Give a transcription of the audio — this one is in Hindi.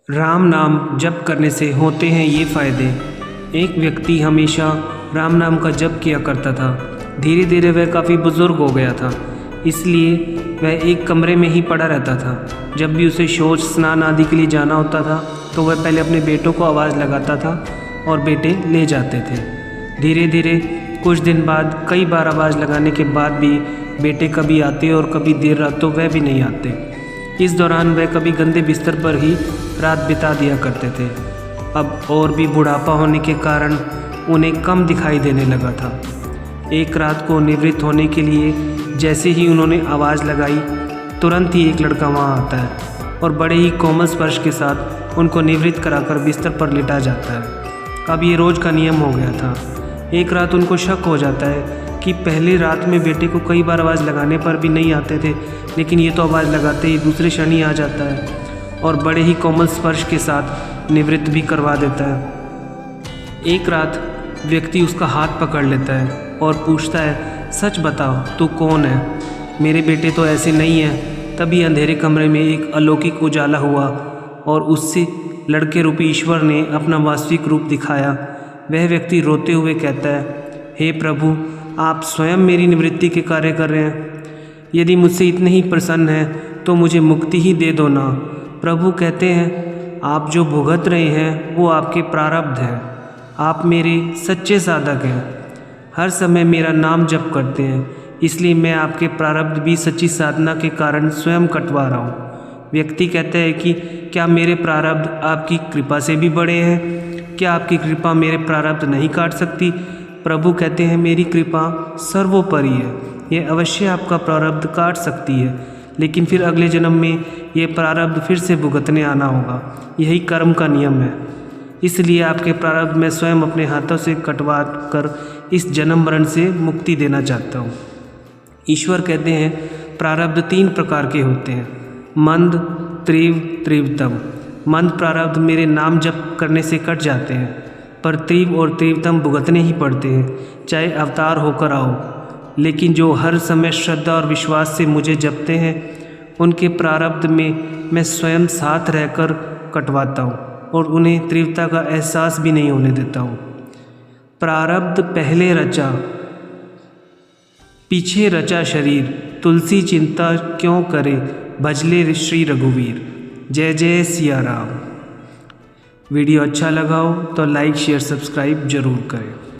राम नाम जप करने से होते हैं ये फ़ायदे। एक व्यक्ति हमेशा राम नाम का जप किया करता था। धीरे धीरे वह काफ़ी बुज़ुर्ग हो गया था, इसलिए वह एक कमरे में ही पड़ा रहता था। जब भी उसे शौच स्नान आदि के लिए जाना होता था तो वह पहले अपने बेटों को आवाज़ लगाता था और बेटे ले जाते थे। धीरे धीरे कुछ दिन बाद कई बार आवाज़ लगाने के बाद भी बेटे कभी आते और कभी देर रात तो वह भी नहीं आते। इस दौरान वह कभी गंदे बिस्तर पर ही रात बिता दिया करते थे। अब और भी बुढ़ापा होने के कारण उन्हें कम दिखाई देने लगा था। एक रात को निवृत्त होने के लिए जैसे ही उन्होंने आवाज़ लगाई, तुरंत ही एक लड़का वहाँ आता है और बड़े ही कोमल स्पर्श के साथ उनको निवृत्त कराकर बिस्तर पर लिटा जाता है। अब ये रोज़ का नियम हो गया था। एक रात उनको शक हो जाता है कि पहले रात में बेटे को कई बार आवाज़ लगाने पर भी नहीं आते थे, लेकिन ये तो आवाज़ लगाते ही दूसरे क्षण ही आ जाता है और बड़े ही कोमल स्पर्श के साथ निवृत्त भी करवा देता है। एक रात व्यक्ति उसका हाथ पकड़ लेता है और पूछता है, सच बताओ तू कौन है? मेरे बेटे तो ऐसे नहीं हैं। तभी अंधेरे कमरे में एक अलौकिक उजाला हुआ और उससे लड़के रूपी ईश्वर ने अपना वास्तविक रूप दिखाया। वह व्यक्ति रोते हुए कहता है, हे प्रभु, आप स्वयं मेरी निवृत्ति के कार्य कर रहे हैं। यदि मुझसे इतने ही प्रसन्न हैं तो मुझे मुक्ति ही दे दो ना। प्रभु कहते हैं, आप जो भुगत रहे हैं वो आपके प्रारब्ध हैं। आप मेरे सच्चे साधक हैं, हर समय मेरा नाम जप करते हैं, इसलिए मैं आपके प्रारब्ध भी सच्ची साधना के कारण स्वयं कटवा रहा हूँ। व्यक्ति कहता है कि क्या मेरे प्रारब्ध आपकी कृपा से भी बड़े हैं? क्या आपकी कृपा मेरे प्रारब्ध नहीं काट सकती? प्रभु कहते हैं, मेरी कृपा सर्वोपरि है, यह अवश्य आपका प्रारब्ध काट सकती है, लेकिन फिर अगले जन्म में ये प्रारब्ध फिर से भुगतने आना होगा। यही कर्म का नियम है। इसलिए आपके प्रारब्ध मैं स्वयं अपने हाथों से कटवा कर इस जन्म मरण से मुक्ति देना चाहता हूँ। ईश्वर कहते हैं, प्रारब्ध 3 प्रकार के होते हैं, मंद, तीव्र, तीव्रतम। मंद प्रारब्ध मेरे नाम जप करने से कट जाते हैं, पर तीव्र और तीव्रतम भुगतने ही पड़ते हैं, चाहे अवतार होकर आओ। लेकिन जो हर समय श्रद्धा और विश्वास से मुझे जपते हैं, उनके प्रारब्ध में मैं स्वयं साथ रहकर कटवाता हूँ और उन्हें तीव्रता का एहसास भी नहीं होने देता हूँ। प्रारब्ध पहले रचा, पीछे रचा शरीर, तुलसी चिंता क्यों करे, भजले श्री रघुवीर। जय जय सिया राम। वीडियो अच्छा लगा हो तो लाइक शेयर सब्सक्राइब जरूर करें।